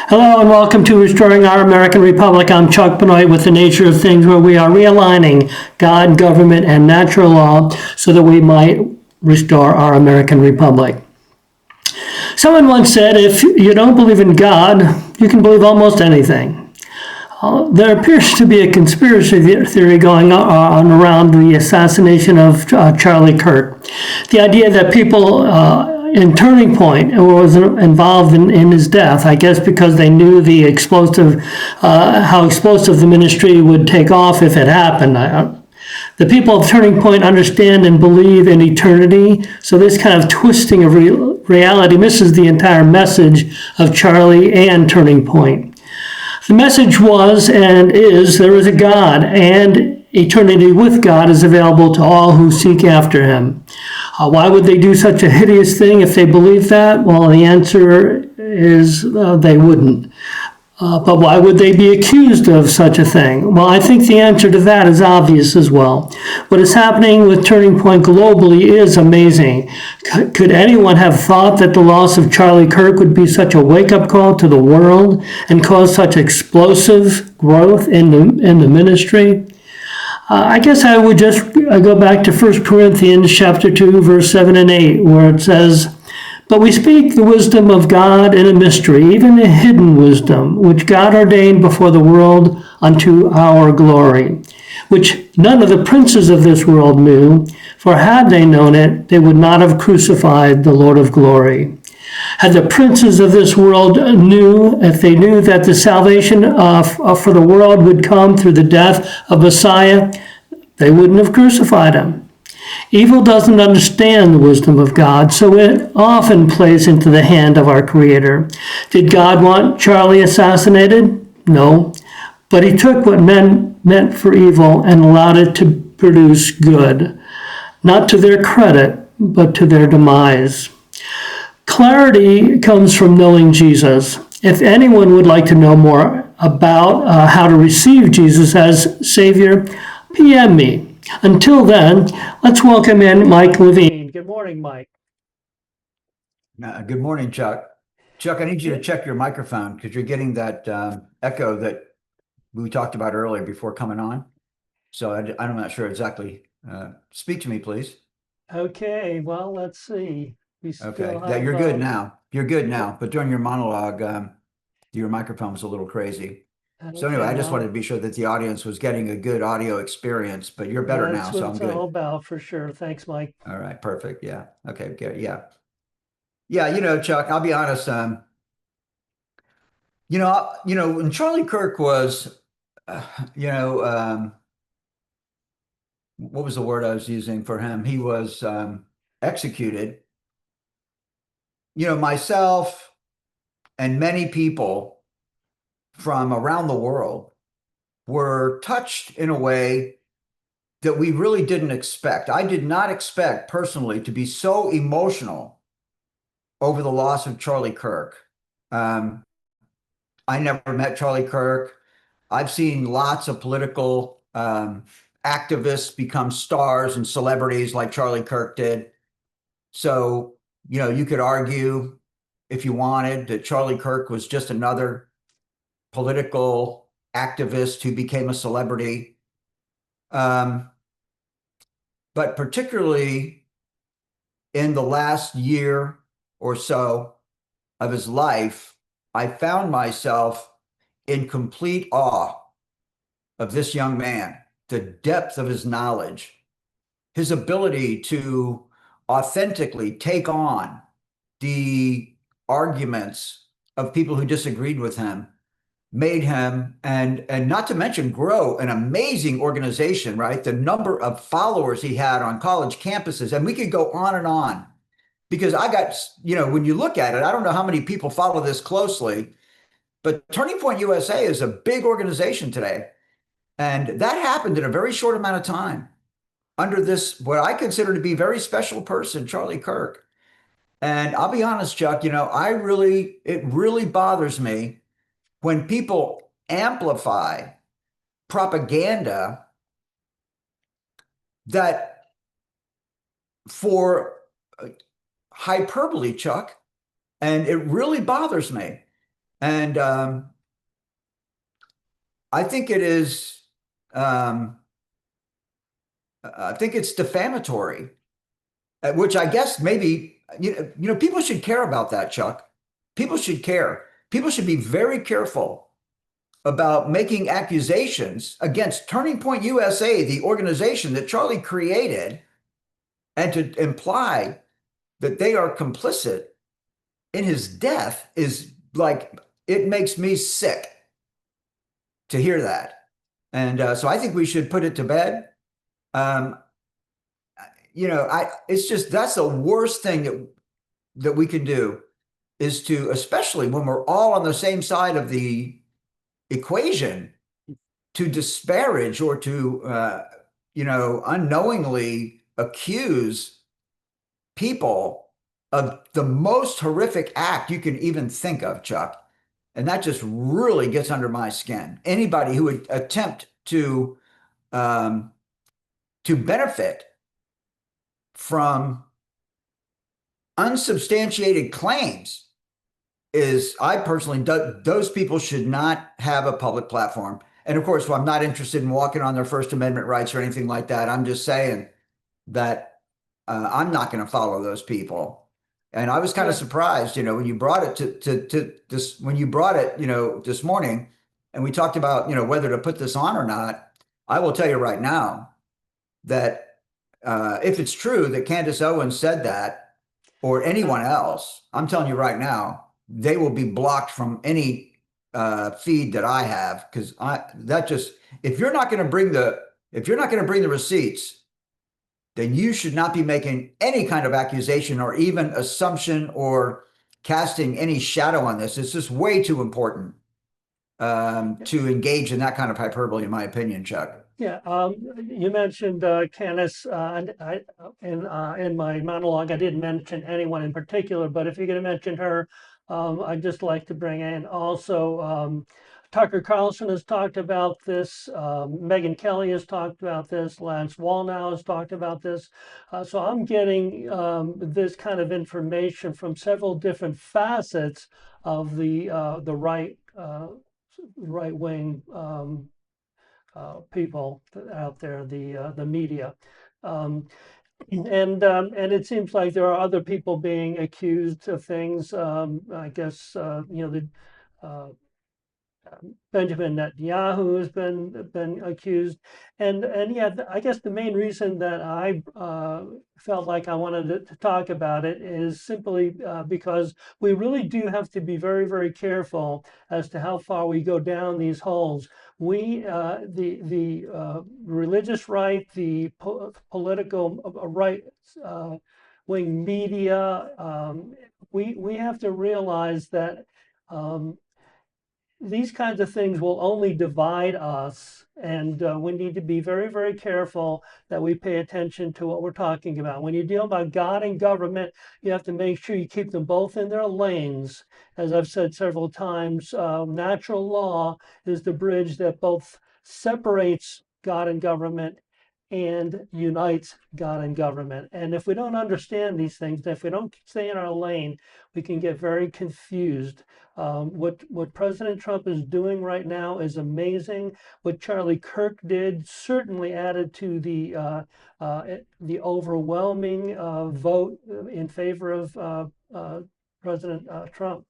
Hello and welcome to Restoring Our American Republic. I'm Chuck Benoit with The Nature of Things, where we are realigning God, government, and natural law so that we might restore our American Republic. Someone once said, if you don't believe in God, you can believe almost anything. There appears to be a conspiracy theory going on around the assassination of Charlie Kirk. The idea that people in Turning Point was involved in his death, I guess because they knew the how explosive the ministry would take off if it happened. The people of Turning Point understand and believe in eternity, so this kind of twisting of reality misses the entire message of Charlie and Turning Point. The message was and is there is a God, and eternity with God is available to all who seek after him. Why would they do such a hideous thing if they believed that? Well, the answer is they wouldn't. But why would they be accused of such a thing? Well, I think the answer to that is obvious as well. What is happening with Turning Point globally is amazing. Could anyone have thought that the loss of Charlie Kirk would be such a wake-up call to the world and cause such explosive growth in the ministry? I guess I would just go back to 1 Corinthians chapter 2, verse 7 and 8, where it says, "But we speak the wisdom of God in a mystery, even a hidden wisdom, which God ordained before the world unto our glory, which none of the princes of this world knew, for had they known it, they would not have crucified the Lord of glory." Had the princes of this world if they knew that the salvation for the world would come through the death of Messiah, they wouldn't have crucified him. Evil doesn't understand the wisdom of God, so it often plays into the hand of our Creator. Did God want Charlie assassinated? No. But he took what men meant for evil and allowed it to produce good, not to their credit, but to their demise. Clarity comes from knowing Jesus. If anyone would like to know more about how to receive Jesus as Savior, PM me. Until then, let's welcome in Mike Levine. Good morning, Mike. Good morning, Chuck. Chuck, I need you to check your microphone because you're getting that echo that we talked about earlier before coming on. So I'm not sure exactly. Speak to me, please. Okay, well, let's see. Okay, you're good now. You're good now. But during your monologue, your microphone was a little crazy. So anyway, I just wanted to be sure that the audience was getting a good audio experience, but you're better now, so I'm good. That's what it's all about for sure. Thanks, Mike. All right, perfect. Yeah. Okay, good. Yeah. Yeah, Chuck, I'll be honest. When Charlie Kirk was, what was the word I was using for him? He was executed. Myself and many people from around the world were touched in a way that we really didn't expect. I did not expect personally to be so emotional over the loss of Charlie Kirk. I never met Charlie Kirk. I've seen lots of political activists become stars and celebrities like Charlie Kirk did. So, you could argue if you wanted that Charlie Kirk was just another political activist who became a celebrity. But particularly in the last year or so of his life, I found myself in complete awe of this young man, the depth of his knowledge, his ability to authentically take on the arguments of people who disagreed with him, made him, and not to mention grow an amazing organization, right? The number of followers he had on college campuses, and we could go on, because I got, when you look at it, I don't know how many people follow this closely, but Turning Point USA is a big organization today. And that happened in a very short amount of time under this, what I consider to be a very special person, Charlie Kirk. And I'll be honest, Chuck, it really bothers me when people amplify propaganda that for hyperbole, Chuck, and it really bothers me. And I think it is, I think it's defamatory, which I guess maybe, people should care about that, Chuck. People should care. People should be very careful about making accusations against Turning Point USA, the organization that Charlie created, and to imply that they are complicit in his death is like, it makes me sick to hear that. And so I think we should put it to bed. Um, it's just, that's the worst thing that we can do, is to, especially when we're all on the same side of the equation, to disparage or to, unknowingly accuse people of the most horrific act you can even think of, Chuck. And that just really gets under my skin. Anybody who would attempt to benefit from unsubstantiated claims I personally, those people should not have a public platform. And of course, I'm not interested in walking on their First Amendment rights or anything like that. I'm just saying that I'm not going to follow those people. And I was kind of surprised, when you brought it to this, when you brought it, this morning, and we talked about, whether to put this on or not. I will tell you right now that if it's true that Candace Owens said that, or anyone else, I'm telling you right now, they will be blocked from any feed that I have, because if you're not going to bring the receipts, then you should not be making any kind of accusation or even assumption or casting any shadow on this. It's just way too important to engage in that kind of hyperbole, in my opinion, Chuck. Yeah, you mentioned Candace, and in my monologue, I didn't mention anyone in particular, but if you're going to mention her, I'd just like to bring in also Tucker Carlson has talked about this, Megyn Kelly has talked about this, Lance Wallnau has talked about this. So I'm getting this kind of information from several different facets of the right wing people out there, the media. And it seems like there are other people being accused of things. I guess the Benjamin Netanyahu has been accused, and yeah, I guess the main reason that I felt like I wanted to talk about it is simply because we really do have to be very, very careful as to how far we go down these holes. We the religious right, the political right wing media, we have to realize that. These kinds of things will only divide us, and we need to be very, very careful that we pay attention to what we're talking about. When you deal about God and government, you have to make sure you keep them both in their lanes. As I've said several times, natural law is the bridge that both separates God and government and unites God and government. And if we don't understand these things, if we don't stay in our lane, we can get very confused. What President Trump is doing right now is amazing. What Charlie Kirk did certainly added to the overwhelming vote in favor of President Trump.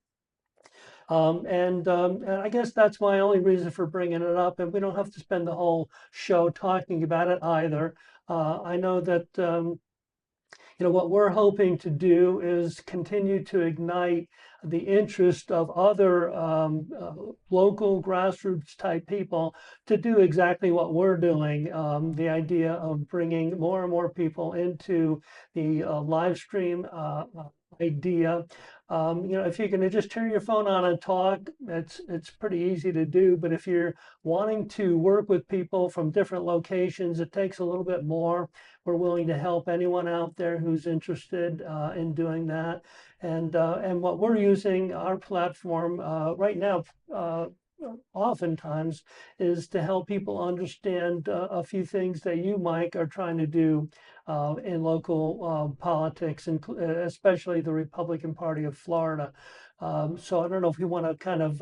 And I guess that's my only reason for bringing it up. And we don't have to spend the whole show talking about it either. I know that what we're hoping to do is continue to ignite the interest of other local grassroots type people to do exactly what we're doing. The idea of bringing more and more people into the live stream idea. If you're going to just turn your phone on and talk, it's pretty easy to do. But if you're wanting to work with people from different locations, it takes a little bit more. We're willing to help anyone out there who's interested in doing that. And what we're using our platform right now, oftentimes is to help people understand a few things that you, Mike, are trying to do in local politics, and especially the Republican Party of Florida. So I don't know if you want to kind of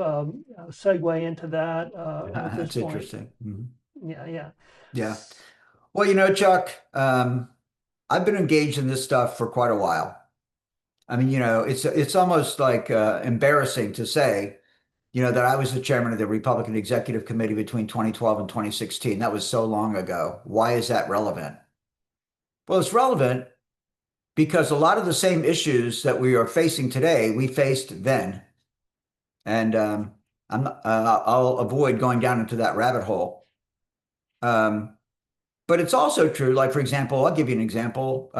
segue into that at this That's point. interesting. Mhm. Yeah, yeah. Yeah. Well, Chuck, I've been engaged in this stuff for quite a while. I mean, it's almost like embarrassing to say, that I was the chairman of the Republican Executive Committee between 2012 and 2016. That was so long ago. Why is that relevant? Well, it's relevant because a lot of the same issues that we are facing today, we faced then. And I'll avoid going down into that rabbit hole. But it's also true, like, for example, I'll give you an example.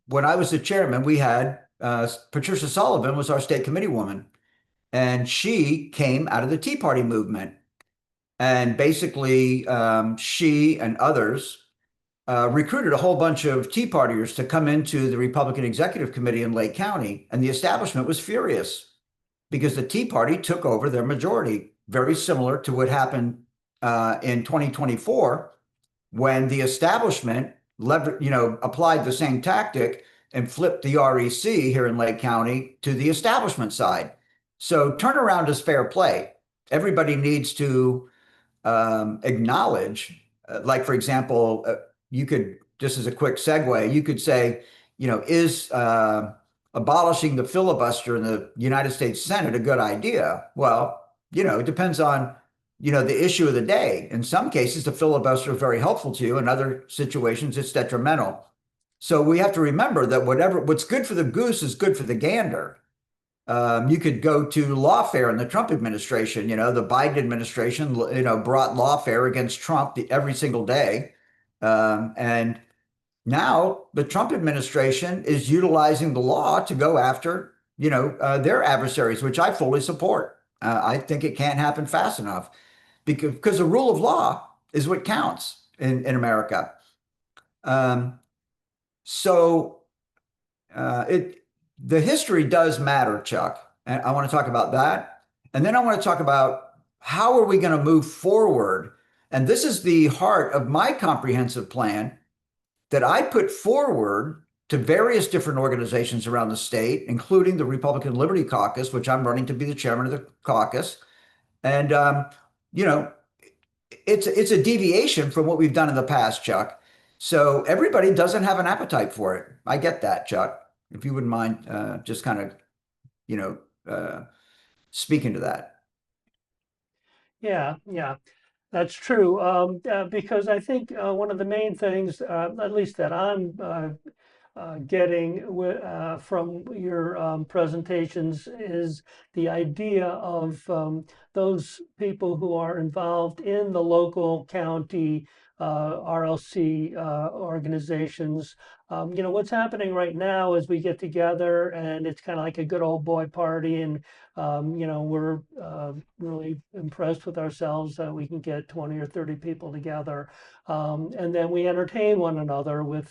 When I was the chairman, we had Patricia Sullivan was our state committee woman, and she came out of the Tea Party movement. And basically, she and others recruited a whole bunch of Tea Partiers to come into the Republican Executive Committee in Lake County. And the establishment was furious because the Tea Party took over their majority, very similar to what happened in 2024 when the establishment applied the same tactic and flipped the REC here in Lake County to the establishment side. So turnaround is fair play. Everybody needs to acknowledge, like, for example, you could, just as a quick segue, you could say, is abolishing the filibuster in the United States Senate a good idea? Well, it depends on, the issue of the day. In some cases, the filibuster is very helpful to you. In other situations, it's detrimental. So we have to remember that what's good for the goose is good for the gander. You could go to lawfare in the Trump administration. The Biden administration, brought lawfare against Trump every single day. And now the Trump administration is utilizing the law to go after, their adversaries, which I fully support. I think it can't happen fast enough because the rule of law is what counts in America. So the history does matter, Chuck. And I want to talk about that. And then I want to talk about how are we going to move forward. And this is the heart of my comprehensive plan that I put forward to various different organizations around the state, including the Republican Liberty Caucus, which I'm running to be the chairman of the caucus. And, it's a deviation from what we've done in the past, Chuck. So everybody doesn't have an appetite for it. I get that, Chuck. If you wouldn't mind just kind of, speaking to that. Yeah, yeah. That's true, because I think one of the main things, at least that I'm getting from your presentations, is the idea of those people who are involved in the local county RLC organizations. What's happening right now is we get together and it's kind of like a good old boy party, and we're really impressed with ourselves that we can get 20 or 30 people together, and then we entertain one another with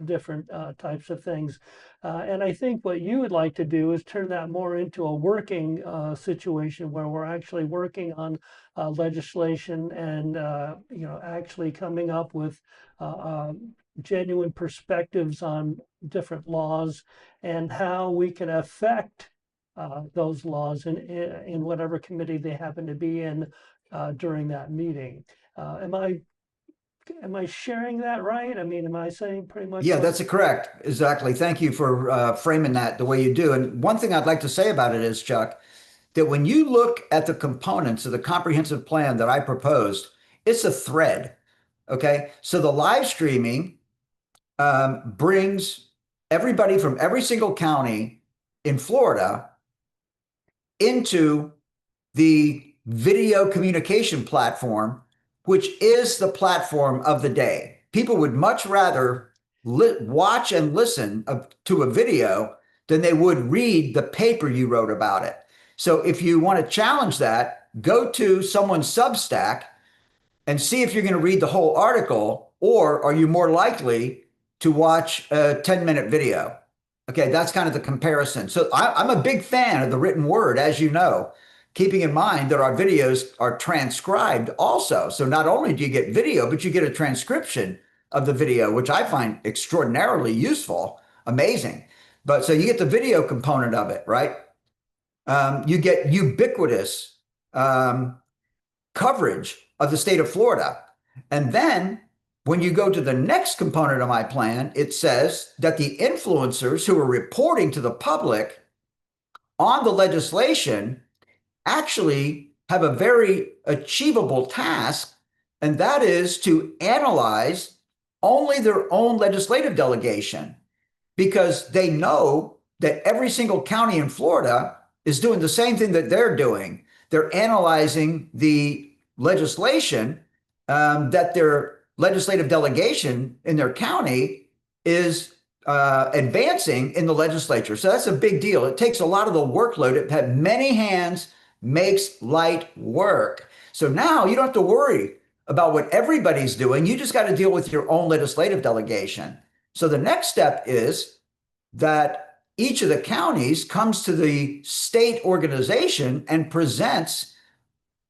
different types of things. And I think what you would like to do is turn that more into a working situation where we're actually working on legislation and actually coming up with genuine perspectives on different laws and how we can affect those laws in whatever committee they happen to be in during that meeting. Am I sharing that right? I mean, am I saying pretty much? Yeah, that's correct. Exactly. Thank you for framing that the way you do. And one thing I'd like to say about it is, Chuck, that when you look at the components of the comprehensive plan that I proposed, it's a thread. Okay. So the live streaming brings everybody from every single county in Florida into the video communication platform, which is the platform of the day. People would much rather watch and listen to a video than they would read the paper you wrote about it. So if you want to challenge that, go to someone's Substack and see if you're going to read the whole article, or are you more likely to watch a 10-minute video? Okay, that's kind of the comparison. So I'm a big fan of the written word, as you know, keeping in mind that our videos are transcribed also. So not only do you get video, but you get a transcription of the video, which I find extraordinarily useful, amazing. But so you get the video component of it, right? You get ubiquitous um, coverage of the state of Florida. And then when you go to the next component of my plan, it says that the influencers who are reporting to the public on the legislation actually have a very achievable task, and that is to analyze only their own legislative delegation because they know that every single county in Florida is doing the same thing that they're doing. They're analyzing the legislation that their legislative delegation in their county is advancing in the legislature. So that's a big deal. It takes a lot of the workload. It had many hands makes light work. So now you don't have to worry about what everybody's doing. You just got to deal with your own legislative delegation. So the next step is that each of the counties comes to the state organization and presents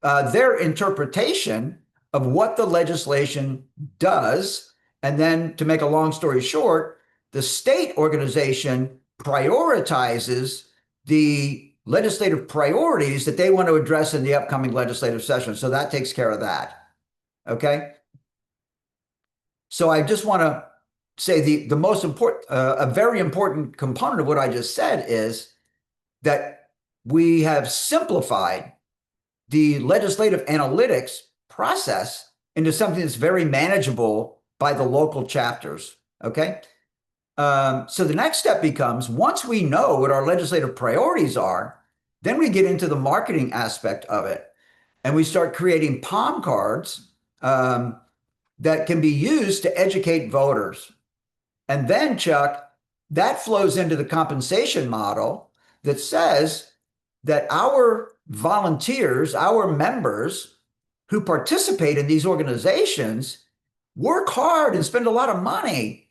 their interpretation of what the legislation does. And then, to make a long story short, the state organization prioritizes the legislative priorities that they want to address in the upcoming legislative session. So that takes care of that. Okay. So I just want to say the most important, a very important component of what I just said is that we have simplified the legislative analytics process into something that's very manageable by the local chapters. Okay. So the next step becomes, once we know what our legislative priorities are, then we get into the marketing aspect of it. And we start creating palm cards that can be used to educate voters. And then, Chuck, that flows into the compensation model that says that our volunteers, our members who participate in these organizations, work hard and spend a lot of money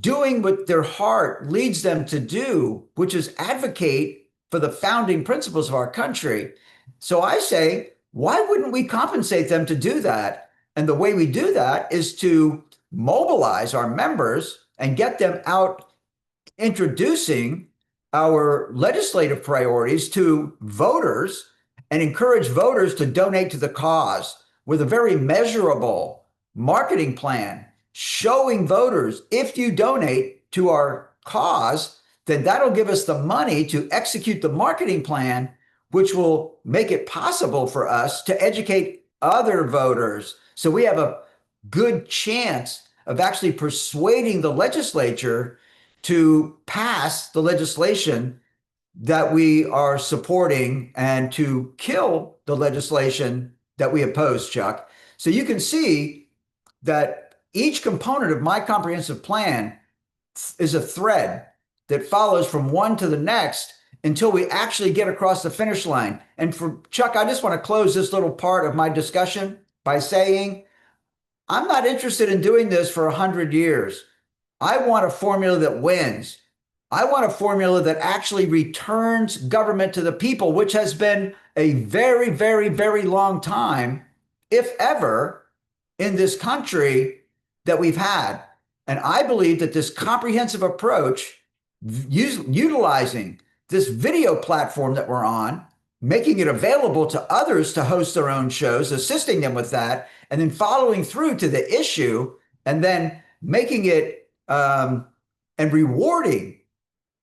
doing what their heart leads them to do, which is advocate for the founding principles of our country. So I say, why wouldn't we compensate them to do that? And the way we do that is to mobilize our members and get them out introducing our legislative priorities to voters and encourage voters to donate to the cause with a very measurable marketing plan showing voters, if you donate to our cause, then that'll give us the money to execute the marketing plan, which will make it possible for us to educate other voters. So we have a good chance of actually persuading the legislature to pass the legislation that we are supporting and to kill the legislation that we oppose, Chuck. So you can see that each component of my comprehensive plan is a thread that follows from one to the next until we actually get across the finish line. And for Chuck, I just want to close this little part of my discussion by saying, I'm not interested in doing this for 100 years. I want a formula that wins. I want a formula that actually returns government to the people, which has been a very, very, very long time, if ever, in this country that we've had. And I believe that this comprehensive approach, utilizing this video platform that we're on, making it available to others to host their own shows, assisting them with that, and then following through to the issue, and then making it and rewarding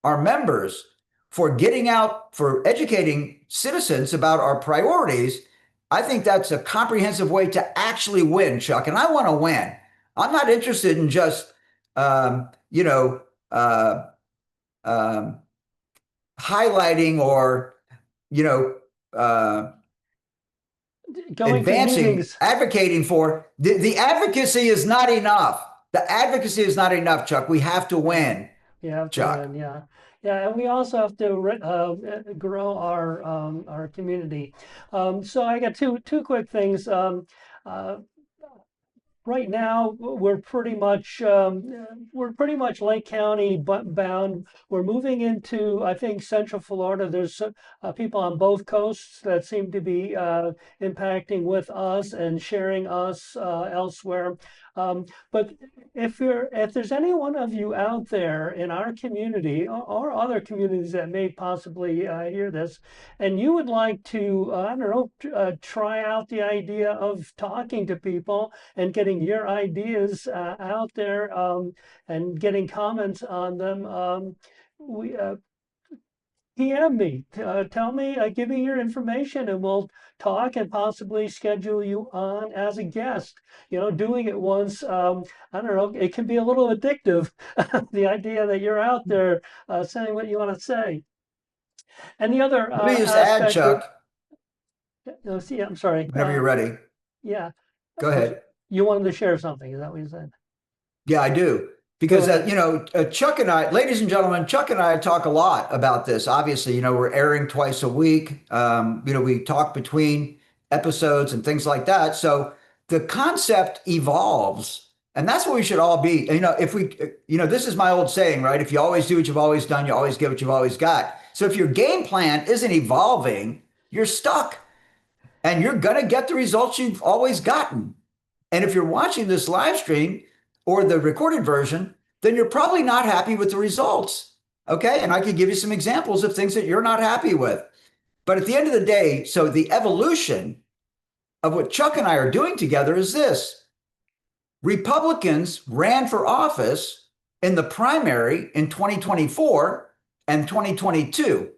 our members for getting out, for educating citizens about our priorities. I think that's a comprehensive way to actually win, Chuck. And I want to win. I'm not interested in just, highlighting or, Going to advancing, meetings. advocating for the advocacy is not enough. The advocacy is not enough, Chuck. We have to win, You have to Chuck. win, yeah. Yeah, and we also have to grow our community. So I got two quick things. Right now, we're pretty much Lake County bound. We're moving into, I think, Central Florida. There's people on both coasts that seem to be impacting with us and sharing us elsewhere. But if there's any one of you out there in our community or other communities that may possibly hear this, and you would like to, I don't know, try out the idea of talking to people and getting your ideas out there, and getting comments on them, we PM me, tell me, give me your information, and we'll talk and possibly schedule you on as a guest. Doing it once, I don't know, it can be a little addictive. The idea that you're out there saying what you want to say. And the other Let me just add, aspect of, Chuck, no, see, I'm sorry. whenever you're ready. Yeah, Go ahead. you wanted to share something. Is that what you said? Yeah, I do. Because, Chuck and I, ladies and gentlemen, Chuck and I talk a lot about this. Obviously, we're airing twice a week. We talk between episodes and things like that. So the concept evolves. And that's what we should all be. If we, this is my old saying, right? If you always do what you've always done, you always get what you've always got. So if your game plan isn't evolving, you're stuck and you're going to get the results you've always gotten. And if you're watching this live stream or the recorded version, then you're probably not happy with the results. Okay. And I could give you some examples of things that you're not happy with. But at the end of the day, so the evolution of what Chuck and I are doing together is this. Republicans ran for office in the primary in 2024 and 2022.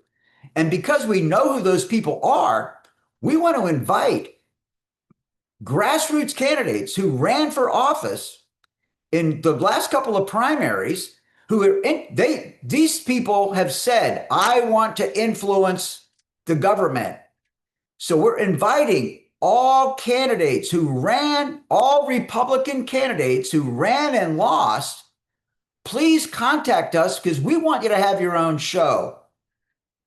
And because we know who those people are, we want to invite grassroots candidates who ran for office in the last couple of primaries, these people have said, I want to influence the government. So we're inviting all candidates who ran, all Republican candidates who ran and lost, please contact us because we want you to have your own show.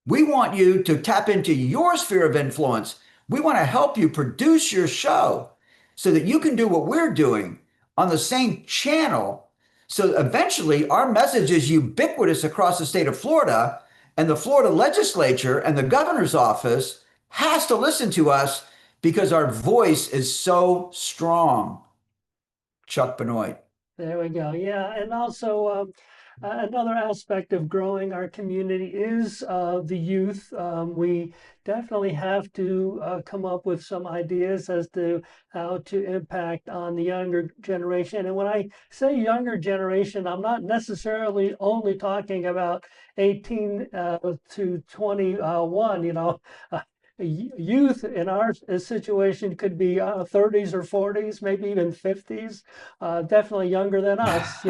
We want you to tap into your sphere of influence. We want to help you produce your show so that you can do what we're doing on the same channel. So eventually our message is ubiquitous across the state of Florida, and the Florida legislature and the governor's office has to listen to us because our voice is so strong. Chuck Benoit. There we go. Yeah, and also another aspect of growing our community is the youth. We definitely have to come up with some ideas as to how to impact on the younger generation. And when I say younger generation, I'm not necessarily only talking about 18 to 21. Youth in our situation could be 30s or 40s, maybe even 50s, definitely younger than us.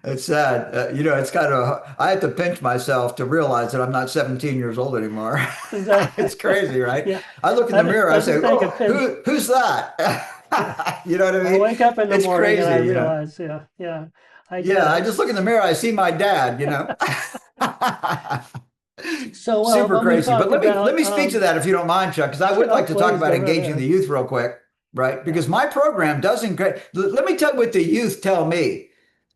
It's sad. It's kind of, I have to pinch myself to realize that I'm not 17 years old anymore. It's crazy, right? Yeah. I look in the mirror, I say, oh, who's that? You know what I mean? I wake up in the morning crazy, and I realize, yeah. I just look in the mirror, I see my dad, So super crazy. But let me speak to that if you don't mind, Chuck, because I would like to talk about engaging the youth real quick, right? Because my program doesn't. Let me tell you what the youth tell me.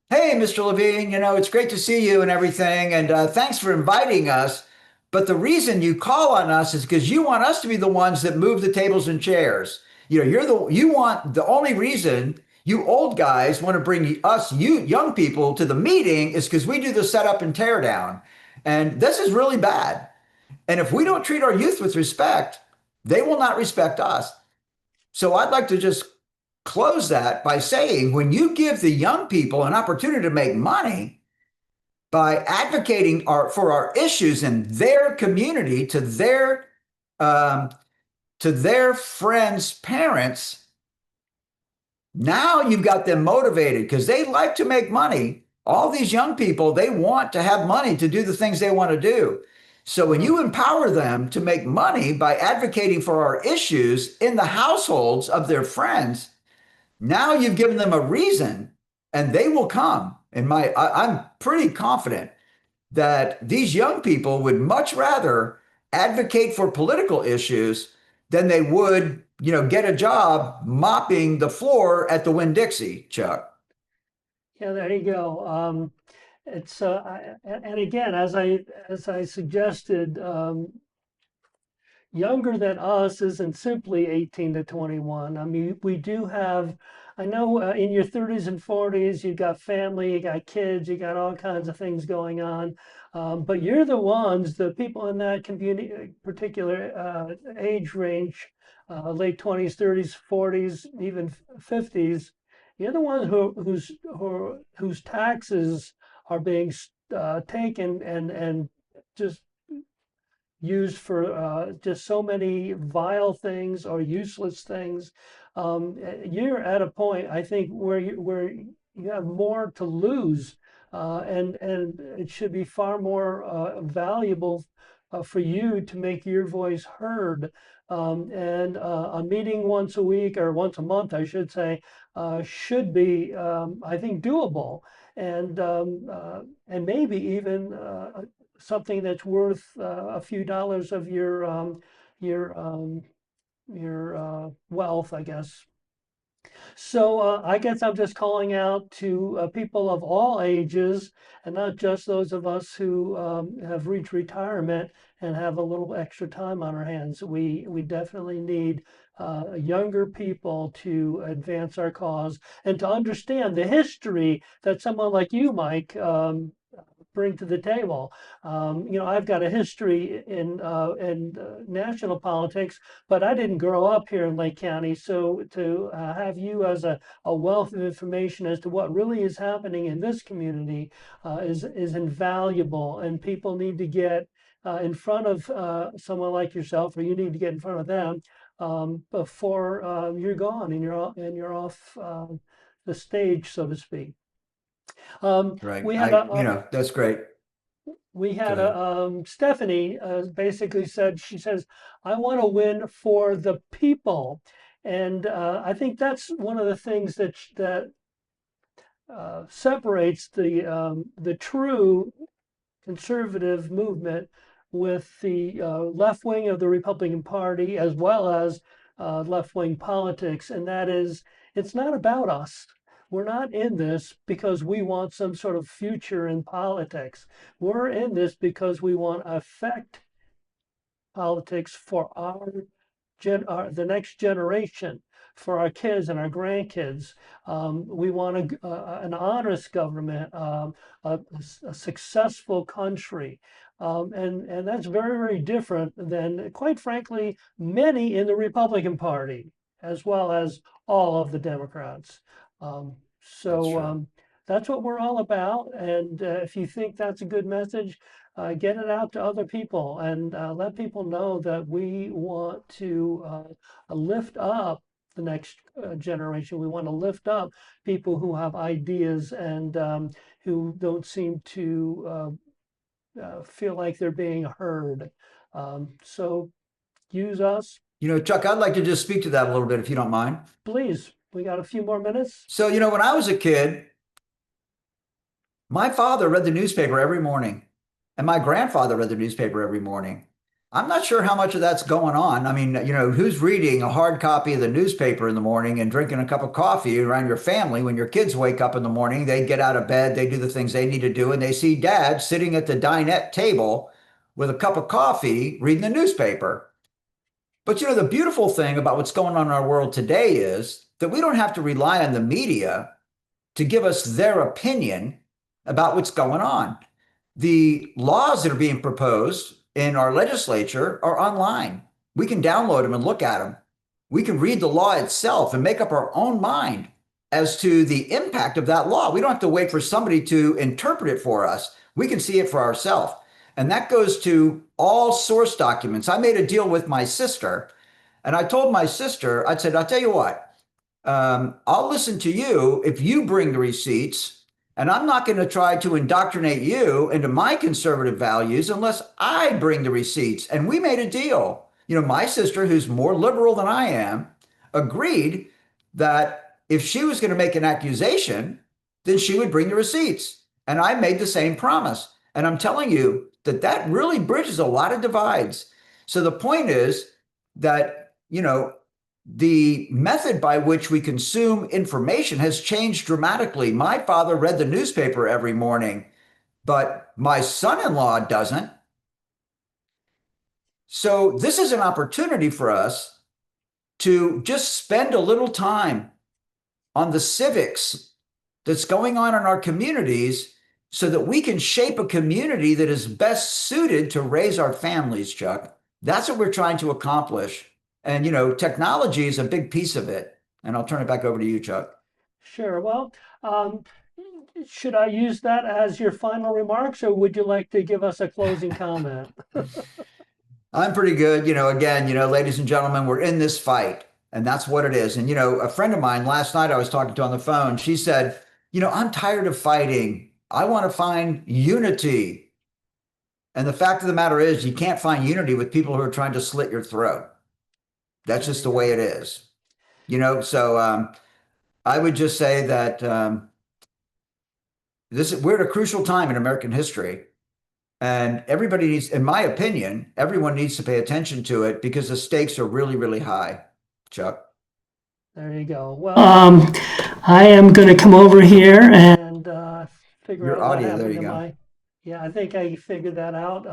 Hey, Mr. Levine, it's great to see you and everything, and thanks for inviting us. But the reason you call on us is because you want us to be the ones that move the tables and chairs. The only reason you old guys want to bring us, you young people, to the meeting is because we do the setup and tear down. And this is really bad. And if we don't treat our youth with respect, they will not respect us. So I'd like to just close that by saying, when you give the young people an opportunity to make money by advocating for our issues in their community to their friends' parents, now you've got them motivated because they like to make money. All these young people, they want to have money to do the things they want to do. So when you empower them to make money by advocating for our issues in the households of their friends, now you've given them a reason and they will come. I'm pretty confident that these young people would much rather advocate for political issues than they would get a job mopping the floor at the Winn-Dixie, Chuck. Yeah, there you go. It's and again, as I suggested, younger than us isn't simply 18 to 21. I mean, we do have, I know in your 30s and 40s, you got family, you got kids, you got all kinds of things going on. But you're the ones, the people in that community, particular age range, late 20s, 30s, 40s, even 50s, you're the ones whose taxes are being taken and just used for just so many vile things or useless things. You're at a point, I think, where you have more to lose, and it should be far more valuable for you to make your voice heard. And a meeting once a week or once a month, I should say, should be, I think, doable, and maybe even something that's worth a few dollars of your wealth, I guess. So I guess I'm just calling out to people of all ages, and not just those of us who have reached retirement and have a little extra time on our hands. We definitely need younger people to advance our cause and to understand the history that someone like you, Mike, bring to the table. I've got a history in national politics, but I didn't grow up here in Lake County. So to have you as a wealth of information as to what really is happening in this community is invaluable, and people need to get in front of someone like yourself, or you need to get in front of them before you're gone and you're off the stage, so to speak. Right. We had That's great. Go ahead. Stephanie basically said, she says, I want to win for the people. And I think that's one of the things that separates the true conservative movement with the left wing of the Republican Party, as well as left wing politics. And that is, it's not about us. We're not in this because we want some sort of future in politics. We're in this because we want to affect politics for the next generation, for our kids and our grandkids. We want an honest government, a successful country. And that's very, very different than, quite frankly, many in the Republican Party, as well as all of the Democrats. That's So true. that's what we're all about. And if you think that's a good message, get it out to other people and let people know that we want to lift up the next generation. We want to lift up people who have ideas and who don't seem to feel like they're being heard. So use us, Chuck, I'd like to just speak to that a little bit, if you don't mind. please. We got a few more minutes. So, when I was a kid, my father read the newspaper every morning, and my grandfather read the newspaper every morning. I'm not sure how much of that's going on. I mean, who's reading a hard copy of the newspaper in the morning and drinking a cup of coffee around your family when your kids wake up in the morning? They get out of bed, they do the things they need to do, and they see dad sitting at the dinette table with a cup of coffee reading the newspaper. But the beautiful thing about what's going on in our world today is that we don't have to rely on the media to give us their opinion about what's going on. The laws that are being proposed in our legislature are online. We can download them and look at them. We can read the law itself and make up our own mind as to the impact of that law. We don't have to wait for somebody to interpret it for us. We can see it for ourselves. And that goes to all source documents. I made a deal with my sister, and I told my sister, I said, I'll tell you what, I'll listen to you if you bring the receipts, and I'm not going to try to indoctrinate you into my conservative values unless I bring the receipts. And we made a deal. My sister, who's more liberal than I am, agreed that if she was going to make an accusation, then she would bring the receipts. And I made the same promise. And I'm telling you that really bridges a lot of divides. So the point is that, the method by which we consume information has changed dramatically. My father read the newspaper every morning, but my son-in-law doesn't. So this is an opportunity for us to just spend a little time on the civics that's going on in our communities so that we can shape a community that is best suited to raise our families, Chuck. That's what we're trying to accomplish. And, technology is a big piece of it. And I'll turn it back over to you, Chuck. Sure. Well, um, should I use that as your final remarks, or would you like to give us a closing comment? I'm pretty good. Again, ladies and gentlemen, we're in this fight, and that's what it is. And, a friend of mine last night I was talking to on the phone, she said, I'm tired of fighting. I want to find unity. And the fact of the matter is, you can't find unity with people who are trying to slit your throat. That's There just you the way go. it is. So I would just say that we're at a crucial time in American history. And everybody needs, in my opinion, everyone needs to pay attention to it because the stakes are really, really high, Chuck. There you go. Well, I am going to come over here and figure Your out what audio, there happened you to go. my. Yeah, I think I figured that out.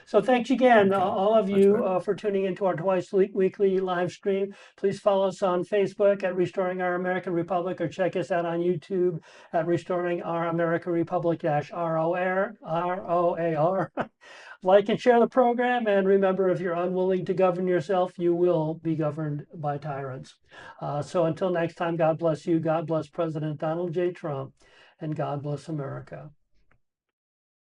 So thanks again, Okay, all of that's you, good. for tuning into our twice weekly live stream. Please follow us on Facebook at Restoring Our American Republic, or check us out on YouTube at Restoring Our American Republic ROAR. Like and share the program, and remember, if you're unwilling to govern yourself, you will be governed by tyrants. So until next time, God bless you, God bless President Donald J. Trump, and God bless America.